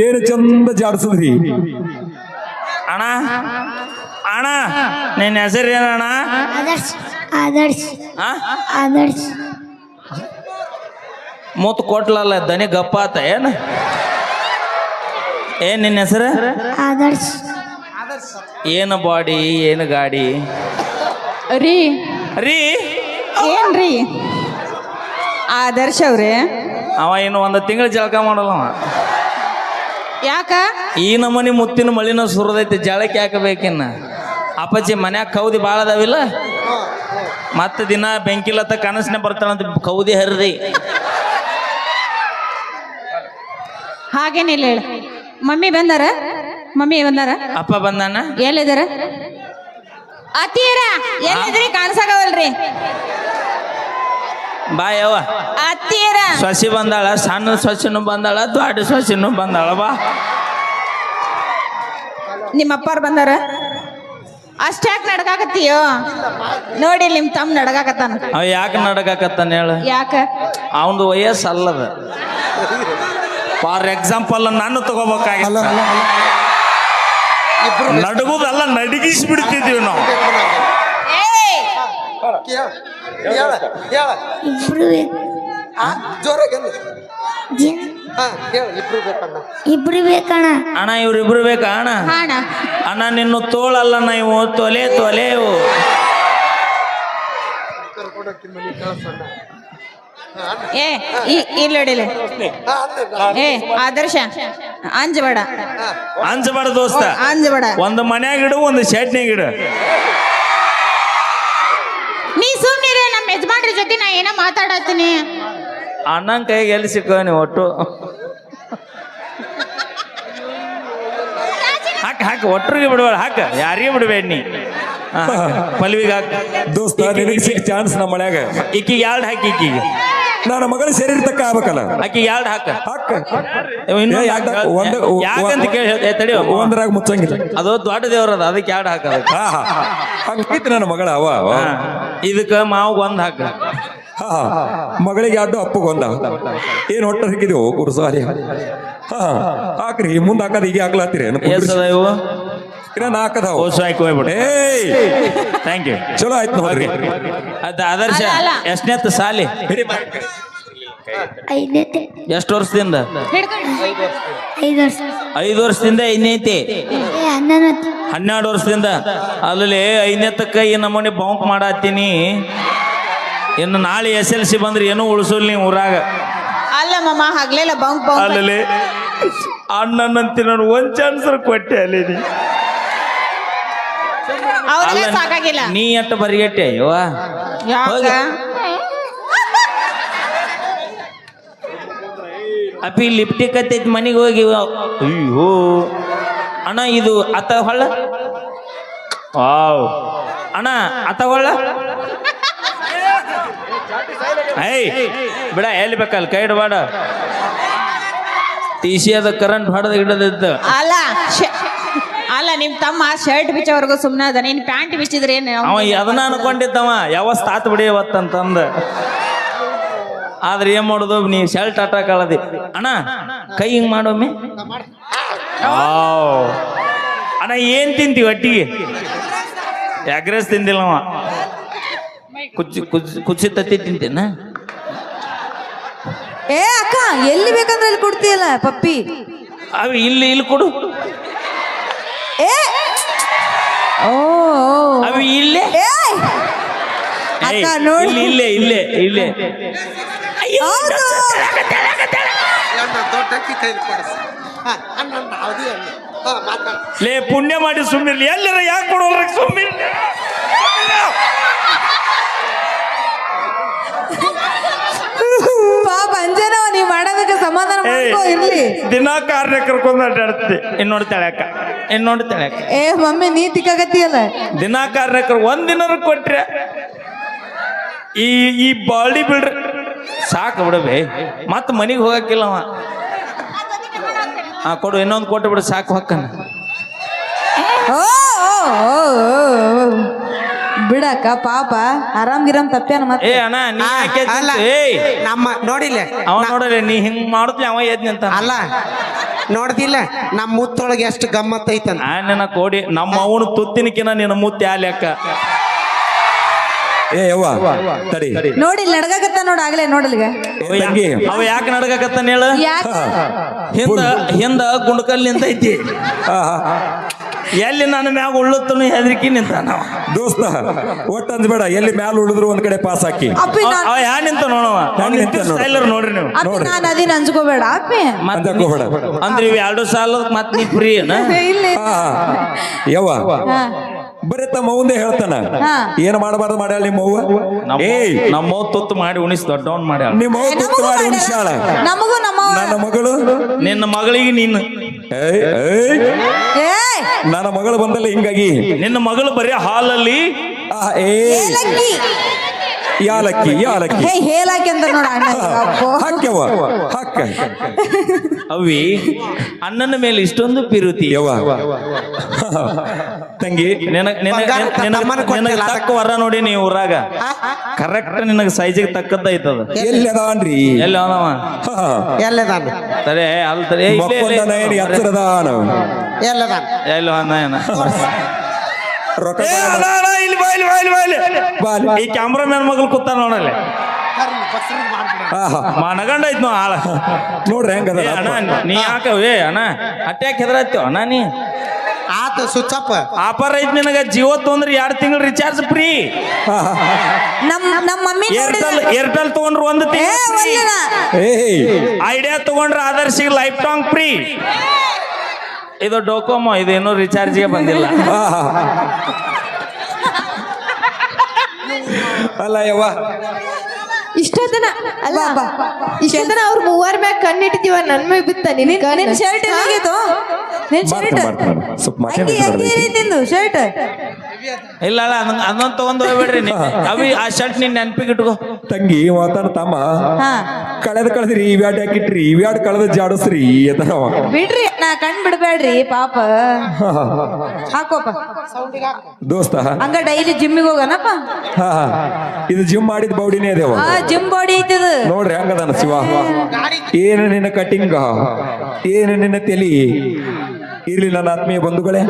ಏನು ಚಂದ ಜಾಡ್ಸದ್ರಿ ಅಣ್ಣ ಅಣ್ಣ ನಿನ್ನ ಹೆಸರು ಏನಣ್ಣ? ಆದರ್ಶ್ ಆದರ್ಶ್ ಆದರ್ಶ್ ಮೂತ್ ಕೊಟ್ಲಲ್ಲ ದನಿ ಗಪ್ಪ ಆತ ಏನು ಏನ್ ನಿನ್ನ ಹೆಸರು? ಆದರ್ಶ್ ಏನು ಬಾಡಿ ಏನು ಗಾಡಿ ರೀ ರೀ ಏನ್ರಿ ಆದರ್ಶ ಅವ್ರೆ? ಅವ ಇನ್ನು ಒಂದು ತಿಂಗಳು ಜಳಕ ಮಾಡಲ್ಲ ಅವ. ಯಾಕ ಈ ನಮೂನಿ ಮುತ್ತಿನ ಮಳಿನ ಸುರದೈತಿ, ಜಳಕ್ಕೆ ಹಾಕಬೇಕಿನ್ನ. ಅಪ್ಪಾಜಿ ಮನ್ಯಾಗ ಕೌದಿ ಭಾಳ ಅದಾವಿಲ್ಲ, ಮತ್ತೆ ದಿನ ಬೆಂಕಿಲತ್ತ ಕನಸನೆ ಬರ್ತಾಳಂತ ಕೌದಿ ಹರಿದಿ. ಹಾಗೇನಿಲ್ಲ ಹೇಳ. ಮಮ್ಮಿ ಬಂದಾರ? ಮಮ್ಮಿ ಬಂದಾರ? ಅಪ್ಪ ಬಂದಾನ? ಎಲ್ಲಿದಾರ? ಅತ್ತೀರ ಎಲ್ಲಿದ್ರಿ? ಕಾಣಿಸಾಗವಲ್ರಿ. ಬಾಯವ್ವ ಅತ್ತೀರ ಸೊಸಿ ಬಂದಾಳ, ಸಣ್ಣ ಸೊಸಿನೂ ಬಂದಾಳ, ದೊಡ್ಡ ಸೊಸಿನೂ ಬಂದಾಳ. ಬಾ ನಿಮ್ಮ ಅಪ್ಪಾರು ಬಂದಾರ? ಅಷ್ಟ್ಯಾಕೆ ನಡ್ಕಾಕತ್ತೀಯೋ? ನೋಡಿ ನಿಮ್ ತಮ್ಮ ನಡ್ಕಾಕತ್ತಾನ. ಅವ ಯಾಕೆ ನಡಕಾಕತ್ತಾನ ಹೇಳ? ಯಾಕ? ಅವನದು ವಯಸ್ಸು ಅಲ್ಲದ. ಫಾರ್ ಎಕ್ಸಾಂಪಲ್ ನಾನು ತಗೋಬೇಕಾಗಿಲ್ಲ, ನಡಗುದಲ್ಲ ನಡಗಿಸಿ ಬಿಡ್ತಿದೀವಿ ನಾವು. ಇಬ್ರು ಬೇಕಣ್ಣ. ಅಣ್ಣ ಇವ್ರಿಬ್ರು ಬೇಕಾ ಅಣ್ಣ? ಅಣ್ಣ ನಿನ್ನ ತೋಳಲ್ಲ ನಾವು ತೊಲೆ ತೊಲೆವು. ಇಲ್ಲ ನೋಡಿಲ್ಲ. ಆದರ್ಶ ಅಂಜಬೇಡ, ಅಂಜಬೇಡ ದೋಸ್ತ, ಅಂಜಬೇಡ. ಒಂದು ಮನ್ಯಾಗ ಇಡು, ಒಂದು ಶೆಟ್ನ್ಯಾಗ ಇಡು. ನೀ ಸುಮ್ಮನಿರ, ನಮ್ಮ ಯಜಮಾನ್ರ ಜೊತೆ ನಾ ಏನೋ ಮಾತಾಡತ್ತೀನಿ. ಅಣ್ಣನ ಕೈಗೆ ಎಲ್ಲಿ ಸಿಕ್ಕ ನೀವು ಒಟ್ಟು? ಹಾಕ ಹಾಕ, ಒಟ್ಟರಿಗೆ ಬಿಡಬೇಡ, ಹಾಕ, ಯಾರಿಗೆ ಬಿಡಬೇಡ ನೀ. ಪಲ್ವಿಗೆ ಹಾಕ ದೋಸ್ತ, ನಿನಗೆ ಸಿಕ್ಕ ಚಾನ್ಸ್ ನಮ್ಮ ಮನ್ಯಾಗ. ಈಕಿಗೆ ಎರಡು ಹಾಕಿ, ಈಕಿಗೆ ನನ್ನ ಮಗಳ ಸೇರಿರ್ತಕ್ಕ ಆಗ್ಬೇಕಲ್ಲ. ಆಕಿ ಎರಡು ಹಾಕ. ಒಂದು ಯಾಕಂತ ಕೇಳಿ ತಡಿ, ಒಂದ್ರಾಗ ಮುಚ್ಚಂಗಿಲ್ಲ, ಅದು ದೊಡ್ಡ ದೇವ್ರದ, ಅದಕ್ಕೆ ಎರಡು ಹಾಕ. ಹಂಗೈತಿ ನನ್ನ ಮಗಳ. ಅವ ಇದಕ್ಕೆ ಮಾವು ಒಂದ್ ಹಾಕ. ಮಗಳಿಗೆ ಅಡ್ಡು ಅಪ್ಪಗೊಂದ ಏನ್ ಹೊಟ್ಟ ಹಾಕಿದೆವು ಗುರುಸಾರಿ. ಹಾಕ್ರಿ, ಮುಂದೆ ಹಾಕದ ಈಗ ಹಾಕ್ಲಾತೀರಿ ಇವು ಹಾಕದವು. ಥ್ಯಾಂಕ್ ಯು, ಚಲೋ ಆಯ್ತು ನೋಡ್ರಿ. ಅದ ಆದರ್ಶ ಎಷ್ಟನೇತ್ ಸಾಲಿ? ಎಷ್ಟು ವರ್ಷದಿಂದ? 5 ವರ್ಷದಿಂದ. 5ನೇತಿ 12 ವರ್ಷದಿಂದ. ಅಲ್ಲಿ 5ನೇತಕ್ಕ ಈ ನಮ್ಮನೆ ಬೌಂಕ್ ಮಾಡತ್ತೀನಿ. ಇನ್ನು ನಾಳೆ SLC ಬಂದ್ರೆ ಏನೂ ಉಳಿಸೋಲ್ ನೀವು ಊರಾಗ. ಅಲ್ಲ ಮಮ್ಮ, ಹಗ್ಲೆಲ್ಲ ಬೌಂಕ್ ಬೌಂಕ್. ಅಲ್ಲಿ ಅಣ್ಣನಂತಿ ನಾನು ಒಂದ್ ಚಾನ್ಸರ್ ಕೊಟ್ಟೆ ಅಲ್ಲಿ. ಸಾಕಾಗಿಲ್ಲ ನೀ ಎಟ್ಟು ಬರಿಗಟ್ಟೆ ಅಯ್ಯವ. ಅಪ್ಪಿ ಲಿಪ್ಟಿಕ್ ಹತ್ತೈತಿ ಮನೆಗೆ ಹೋಗಿ. ಅಯ್ಯೋ ಅಣ್ಣ ಇದು ಅತ್ತ ಹೊಳ್ಳ. ಅಣ್ಣ ಅತ್ತ ಹೊಳ್ಳ. ಬಿಡ, ಎಲ್ಲಿ ಬೇಕಲ್ಲ ಕೈ ಇಡಬೇಡ. TC ಅದ ಕರೆಂಟ್ ಹೊಡೆದ ಹಿಡದಿದ್ದ. ಅಲ್ಲ ನಿಮ್ ತಮ್ಮ ಶರ್ಟ್ ಬಿಚ್ಚವರೆಗೂ ಸುಮ್ಮನೆ ಅದ, ನೀನ್ ಪ್ಯಾಂಟ್ ಬಿಚ್ಚಿದ್ರೆ ಏನು? ಅವ ಅದನ್ನ ಅನ್ಕೊಂಡಿದ್ದವ, ಯಾವಸ್ತ ಆತ್ ಬಿಡಿ ಅವತ್ತಂತಂದ. ಆದ್ರೆ ಏನ್ ಮಾಡೋದು, ನೀ ಶರ್ಟ್ ಆಟ ಕಳದಿ. ಅಣ್ಣ ಕೈ ಹಿಂಗ್ ಮಾಡೋಮ್ಮೆ. ಅಣ್ಣ ಏನ್ ತಿಂತೀವಿ ಒಟ್ಟಿಗೆ? ಎಗ್ರೆಸ್ ತಿಂದಿಲ್ಲವ, ಕುಚ್ಚಿ ತತ್ತಿ ತಿಂತೇನ. ಏ ಅಕ್ಕ, ಎಲ್ಲಿ ಬೇಕಂದ್ರೆ ಅಲ್ಲಿ ಕೊಡ್ತೀಯಲ್ಲ ಪಪ್ಪಿ. ಅವಿ ಇಲ್ಲಿ ಕೊಡು. ಅವಿ ಇಲ್ಲೇ ಇಲ್ಲೇ. ಲೇ ಪುಣ್ಯ ಮಾಡಿ ಸುಮ್ಮನೆ ಎಲ್ಲರ ಯಾಕೆ ಕೊಡೋಲ್ರ ಸುಮ್ಮನೆ. ಪಾಪ ಅಂಜನ, ನೀವ್ ಮಾಡೋದಕ್ಕೆ ಸಮಾಧಾನ ಮಾಡ್ಕೋ ಇರ್ಲಿ. ದಿನಾ ಕಾರ್ಯ ಕರ್ಕೊಂಡ್ ಅಡ್ಡಾಡ್ತಿ. ಇನ್ನೋಡ್ ತಳ್ಯಾಕ. ಏ ಮಮ್ಮಿ, ನೀ ತಿಕ್ಕಾಗತ್ತಿಯಲ್ಲ. ದಿನಾ ಕಾರ್ಯ ಒಂದಿನ ಕೊಟ್ರೆ ಈ ಬಾಡಿ ಬಿಡ್ರಿ ಸಾಕು ಬಿಡಬೇ. ಮತ್ ಮನಿಗೆ ಹೋಗಕ್ಕಿಲ್ಲ ಅವ. ಕೊಡು, ಇನ್ನೊಂದು ಕೊಟ್ಟು ಬಿಡು, ಸಾಕು ಹೊಕ್ಕನ. ಬಿಡಕ್ಕ ಪಾಪ, ಆರಾಮ್ಗಿರಾಮ್ ತಪ್ಪೇನ ಮತ್ತೆ. ಅಣ್ಣ ನೀ ನಮ್ಮ ನೋಡಿಲ್ಲ ಅವ ನೋಡಲ್ಲ, ನೀ ಹಿಂಗ್ ಮಾಡುತ್ತಲಿ ಅವ ಎದ್ ನಿಂತ. ಅಲ್ಲ ನೋಡ್ದಿಲ್ಲ ನಮ್ಮ ಮುತ್ತೊಳಗೆ ಎಷ್ಟು ಗಮ್ಮತ್ ಐತಂತ. ನಿನ್ನ ಕೋಡಿ ನಮ್ಮ ಅವನು ತುತ್ತಿನಕಿನ ನಿನ್ನ ಮುತ್ತಿ ಆ ಲೆಕ್ಕ. ಏ ಯವ್ವ ತಡಿ ನೋಡಿ ನಡ್ಗಾಕತ್ತ ನೋಡ ಆಗ್ಲೇ ನೋಡಲ್ಗ ಏ ತಂಗಿ ಅವ ಯಾಕೆ ನಡ್ಗಾಕತ್ತಾನ ಹೇಳ? ಯಾಕ ಹಿಂದ ಗುಂಡಕಲ್ ನಿಂತೈತಿ. ಹಾ, ಹಾ. ಎಲ್ಲಿ ನನ್ನ ಮ್ಯಾಗ ಉಳ್ಳುತ್ತನು ಹೆದರಿಕಿ ನಿಂತ ನಾವು. ದೋಸ್ತ ಒಟ್ಟು ಅಂದ್ಬೇಡ, ಎಲ್ಲಿ ಮ್ಯಾಲ ಉಳಿದ್ರು ಒಂದ್ ಕಡೆ ಪಾಸ್ ಹಾಕಿ. ಅಪ್ಪಿ ಅವ ಯಾ ನಿಂತ ನೋಡವ ಸ್ಟೈಲರ್ ನೋಡ್ರಿ ನೀವು. ಅಪ್ಪಿ ನಾನು ಅದೀನ ಅಂಜ್ಕೋಬೇಡ ಅಪ್ಪಿ. ಅಂದಕ್ ಹೋಗ್ಬೇಡ. ಅಂದ್ರೆ ಇವ್ 2 ಸಾಲ ಮತ್ ನೀ ಫ್ರೀ ಏನ? ಇಲ್ಲ ಹಾ, ಯವ್ವ ಹಾ. ಬರೀ ತಮ್ಮ ಮುಂದೆ ಹೇಳ್ತಾನ ಹಾ. ಏನ್ ಮಾಡಬಾರ್ದು ಮಾಡ್ಯಾಳ ನಿಮ್ಮವ್ವ. ಏಯ್ ನಮ್ಮ ತುತ್ತು ಮಾಡಿ ಉಣಿಸ್ ದೊಡ್ಡವನ್ ಮಾಡ್ಯಾಳ. ನಿಮ್ಮವ್ವ ತುತ್ತು ಮಾಡಿ ಉಣಿಸ್ಯಾಳ. ನಮಗೂ ನಮ್ಮ ನನ್ನ ಮಗಳು ನಿನ್ನ ಮಗಳಿಗೆ ನೀನು ಏಯ್ ಏಯ್ ಏಯ್ ನನ್ನ ಮಗಳು ಬಂದಲ್ಲ ಹಿಂಗಾಗಿ ನಿನ್ನ ಮಗಳು ಬರೀ ಹಾಲಲ್ಲಿ ಏಲಕ್ಕಿ ಯಾಲಕ್ಕಿ ಯಾಲಕ್ಕಿ ಹೇ ಹೇಲಾಕಿ ಅಂತ ನೋಡ ಅಣ್ಣ ಅಪ್ಪೋ. ಹಾಕ್ಯವ ಹಾಕ ಅವಿ ಅಣ್ಣನ ಮೇಲೆ ಇಷ್ಟೊಂದು ಪಿರುತಿ. ಯವ್ವ ತಂಗಿ ತಕ್ಕ ವರ ನೋಡಿ ನೀವು ಊರಾಗ ಕರೆಕ್ಟ್ ನಿನಗ ಸೈಜಿಗೆ ತಕ್ಕದ್ದೈತದ. ಎಲ್ಲಿ ಅದಾನ್ರಿ ಎಲ್ಲಿ ಅವನವ ಎಲ್ಲದಾನ ಸರಿ ಅಲ್ತರಿ ಮಕ್ಕೊಂದನ ಏನ್ ಎತ್ತರದಾನ ಎಲ್ಲದಾನ ಎಲ್ಲಿ ಅವನ ರೊಕ್ಕ ಈ ಕ್ಯಾಮ್ರಾಮ್ಯಾನ್ ಮಗಳು ಕೂತ ನೋಡಲ್ಲ ಆಹಾ. ಮನಗಂಡೈತ್ ನೋ ಆಳ ನೋಡ್ರಿ ಹೆಂಗದ ಏ ಅಣ್ಣ ನೀ ಯಾಕ ಅಣ್ಣ ಅಟ್ಯಾಕ್ ಹೆದರಾಯ್ತು ಅಣ್ಣ ನೀ ಆತ ಸುಚ್ಚಪ್ಪ ಆಫರ್ ಐತ್ ನಿನಗ ಜಿಯೋ ತೊಂದ್ರೆ 2 ತಿಂಗಳು ರಿಚಾರ್ಜ್ ಫ್ರೀ. ನಮ್ಮ ಮಮ್ಮಿ ಏರ್ಟೆಲ್ ತಗೊಂಡ್ರು 1 ತಿಂಗಳು ಏಯ್ ಐಡಿಯಾ ತಗೊಂಡ್ರೆ ಆದರ್ಶಿಗೆ ಲೈಫ್ ಟಾಂಗ್ ಫ್ರೀ. ಇದು ಡೋಕೋಮೋ, ಇದು ಇನ್ನೂ ರಿಚಾರ್ಜ್ಗೆ ಬಂದಿಲ್ಲ. ಆಹಾ. ಅಲ್ಲ ಯವ್ವ ಇಷ್ಟೊತ್ತನ ಅಲ್ಲ ಇಷ್ಟೊತ್ತನ ಅವ್ರ 3 ಮ್ಯಾಗ ಕಣ್ಣಿಟ್ಟಿದೀವ ನನ್ ಮ್ಯಾಗ ಬಿತ್ತ ನಿನ್ ಶರ್ಟ್ ಹೇಗಿತ್ತು? ನಿನ್ ಶರ್ಟ್ ಸ್ವಲ್ಪ ತಿಂದು ಶರ್ಟ್ ಇಲ್ಲ ಅಲ್ಲ ಅದನ್ನ ತಗೊಂಡ್ ಹೋಗ್ಬೇಡ್ರಿ ಅವಿ ಆ ಶರ್ಟ್ ನಿನ್ ನೆನ್ಪಿಗೆ ಇಟ್ಕೋ. ತಂಗಿ ಮಾತಾಡ ತಮ್ಮ ಹಾ ಕಳೆದ್ರಿ ಈ ವ್ಯಾಡ್ ಹಾಕಿಟ್ರಿ ಈ ವ್ಯಾಡ್ ಕಳೆದ ಜಾಡಸ್ರಿ ಎದನವ ಬಿಡ್ರಿ ನಾ ಕಣ್ ಬಿಡ್ಬೇಡ್ರಿ ಪಾಪ. ಹಾಕೋಪ ದೋಸ್ತ ಹಂಗ ಡೈಲಿ ಜಿಮ್ಮಿಗೆ ಹೋಗನಪ್ಪ. ಹಾ ಇದು ಜಿಮ್ ಮಾಡಿದ ಬೌಡಿನೇ ಅದೇವ ಜಿಮ್ ಬಾಡಿ ಐತದ ನೋಡ್ರಿ ಹಂಗದಾನ ಶಿವ. ಏನು ನಿನ್ನ ಕಟಿಂಗ್, ಏನು ನಿನ್ನ ತಲಿ. ಇರ್ಲಿ ನನ್ನ ಆತ್ಮೀಯ ಬಂಧುಗಳೇ,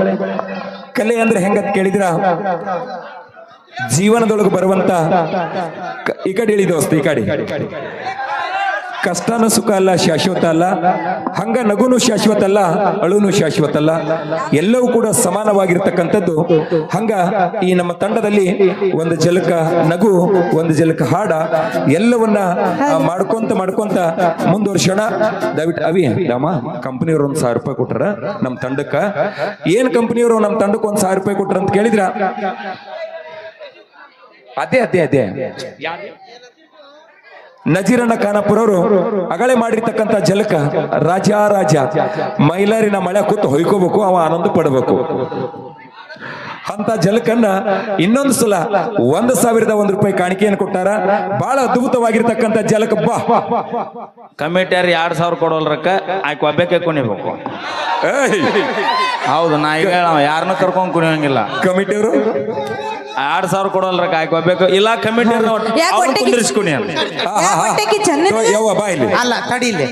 ಕಲೆ ಅಂದ್ರೆ ಹೆಂಗತ್ ಕೇಳಿದ್ರ ಜೀವನದೊಳಗೆ ಬರುವಂತ ಈ ಕಡೆ ಹೇಳಿ ದೋಸ್ತ ಈ ಕಡೆ ಕಷ್ಟನೂ ಸುಖ ಅಲ್ಲ, ಶಾಶ್ವತ ಅಲ್ಲ. ಹಂಗ ನಗುನು ಶಾಶ್ವತ ಅಲ್ಲ, ಅಳುನು ಶಾಶ್ವತ ಅಲ್ಲ. ಎಲ್ಲವೂ ಕೂಡ ಸಮಾನವಾಗಿರ್ತಕ್ಕಂಥದ್ದು. ಹಂಗ ಈ ನಮ್ಮ ತಂಡದಲ್ಲಿ ಒಂದು ಜಲಕ ನಗು, ಒಂದು ಜಲಕ ಹಾಡ, ಎಲ್ಲವನ್ನ ಮಾಡ್ಕೊಂತ ಮುಂದುವರ್ಸೋಣ. ದಯವಿಟ್ಟು ಅವಿ ರಾಮ ಕಂಪನಿಯವ್ರು 1,000 ರೂಪಾಯಿ ಕೊಟ್ರ ನಮ್ಮ ತಂಡಕ್ಕ. ಏನ್ ಕಂಪನಿಯವರು ನಮ್ಮ ತಂಡಕ್ಕೆ 1,000 ರೂಪಾಯಿ ಕೊಟ್ರ ಅಂತ ಕೇಳಿದ್ರ ಅದೇ ನಜೀರಣ್ಣ ಖಾನಾಪುರವರು ಅಗಳೆ ಮಾಡಿರ್ತಕ್ಕಂಥ ಜಲಕ ರಾಜ ಮೈಲಾರಿನ ಮಳೆ ಕೂತು ಹೊಯ್ಕೋಬೇಕು, ಅವ ಆನಂದ ಪಡಬೇಕು. ಅಂತ ಜಲಕನ್ನ ಇನ್ನೊಂದು ಸಲ 1,001 ರೂಪಾಯಿ ಕಾಣಿಕೆಯನ್ನು ಕೊಟ್ಟಾರ. ಬಹಳ ಅದ್ಭುತವಾಗಿರ್ತಕ್ಕಂಥ ಜಲಕ. ಬಾ ಕಮಿಟಿಯರ್ 2,000 ಕೊಡೋಲ್ರಕ್ಕ ಆಯ್ಕೆ ಒಬ್ಬಕ್ಕೆ ಕುಣಿಬೇಕು. ಹೌದು, ನಾ ಈಗ ಯಾರನ್ನ ಕರ್ಕೊಂಡ್ ಕುಣಿಯಂಗಿಲ್ಲ. ಕಮಿಟಿಯವರು 2,000 ಕೊಡೋಲ್ರಕ್ಕ ಆಯ್ಕೆ ಒಬ್ಬಕ್ಕೆ ಇಲ್ಲ. ಕಮಿಟಿಯರ್ ಕುಂದಿರಿಸ್ಕೊಣಿ ಯವ್ವ ಬಾ ಇಲ್ಲಿ. ಅಲ್ಲ ತಡಿಲಿ,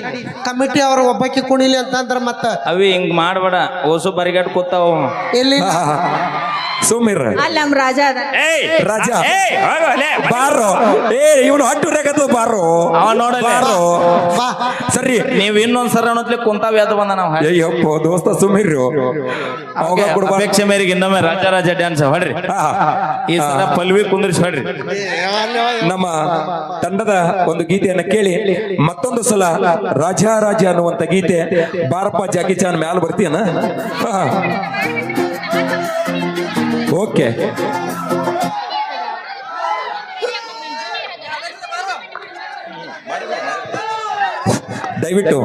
ಕಮಿಟಿ ಅವ್ರು ಒಬ್ಬಾಕಿ ಕುಣಿಲಿ ಅಂತಂದ್ರ ಮತ್ತ ಅವಿ ಹಿಂಗ್ ಮಾಡ್ಬೇಡ, ಓಸು ಬರಿಗಾಟ್ ಕೂತಾವ. ಎಲ್ಲಿ ಸುಮ್ಮಿರ ಅಲ್ಲಿ ನಮ್ ರಾಜ ಅದ. ರಾಜ ಬಾರೋ. ಇವನು ಹಟ್ಟು ರೇಖದ ಬಾರೋ ಅವ ನೋಡಲ್ಲ. ಬಾರೋ ಬಾ ಸರಿ ನೀವ್ ಇನ್ನೊಂದ್ಸರ ಅನ್ನೋದ್ಲೆ ಕುಂತಾವ ಯಾವ್ದು ಬಂದ ನಾವು ಅಯ್ಯಪ್ಪ ದೋಸ್ತ ಸುಮ್ಮಿರು. ಅಪೇಕ್ಷೆ ಮೇರೆಗೆ ಇನ್ನೊಮ್ಮೆ ರಾಜ ಡ್ಯಾನ್ಸ್ ಹೊಡ್ರಿ. ಈ ಸಲ ಪಲ್ವಿ ಕುಂದ್ರಿಸಿ ಹೊಡ್ರಿ. ನಮ್ಮ ತಂಡದ ಒಂದು ಗೀತೆಯನ್ನ ಕೇಳಿ ಮತ್ತೊಂದು ಸಲ ರಾಜ ಅನ್ನುವಂತ ಗೀತೆ. ಬಾರಪ್ಪ ಜಾಕಿ ಚಾನ್ ಮ್ಯಾಲ ಬರ್ತೀಯನ. ಓಕೆ ದಯವಿಟ್ಟು